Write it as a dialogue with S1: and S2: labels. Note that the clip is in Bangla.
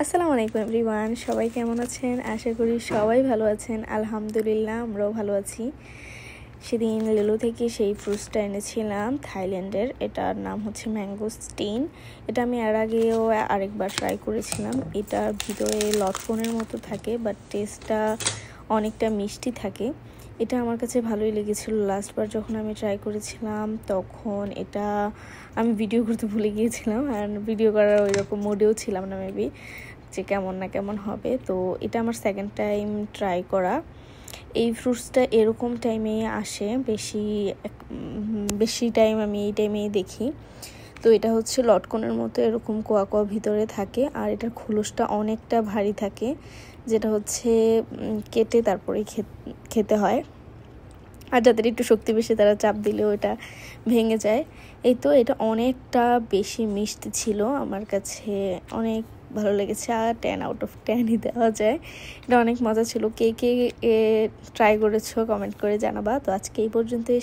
S1: আসসালামু আলাইকুম এভরিওয়ান, সবাই কেমন আছেন? আশা করি সবাই ভালো আছেন। আলহামদুলিল্লাহ আমরাও ভালো আছি। সেদিন লেলু থেকে সেই ফ্রুটসটা এনেছিলাম থাইল্যান্ডের, এটার নাম হচ্ছে ম্যাঙ্গোস্টিন। এটা আমি এর আগেও আরেকবার ট্রাই করেছিলাম। এটার ভিতরে লটকনের মতো থাকে, বাট টেস্টটা অনেকটা মিষ্টি থাকে। এটা আমার কাছে ভালোই লেগেছিল। লাস্টবার যখন আমি ট্রাই করেছিলাম তখন এটা আমি ভিডিও করতে ভুলে গিয়েছিলাম, আর ভিডিও করার ওই রকম মোডেও ছিলাম না মেবি, যে কেমন না কেমন হবে। তো এটা আমার সেকেন্ড টাইম ট্রাই করা। এই ফ্রুটসটা এরকম টাইমে আসে, বেশি টাইম আমি এই টাইমেই দেখি। তো এটা হচ্ছে লটকনের মতো এরকম কোয়া কোয়া ভিতরে থাকে, আর এটার খোলসটা অনেকটা ভারী থাকে, যেটা হচ্ছে কেটে তারপরে খেতে হয়। আর যাদের একটু শক্তি বেশি তারা চাপ দিলেও এটা ভেঙে যায়। এই তো এটা অনেকটা বেশি মিষ্টি ছিল, আমার কাছে অনেক ভালো লেগেছে, আর 10/10 দেওয়া যায়। এটা অনেক মজা ছিল। কে কে ট্রাই করেছো কমেন্ট করে জানাবা। তো আজকে এই পর্যন্তই।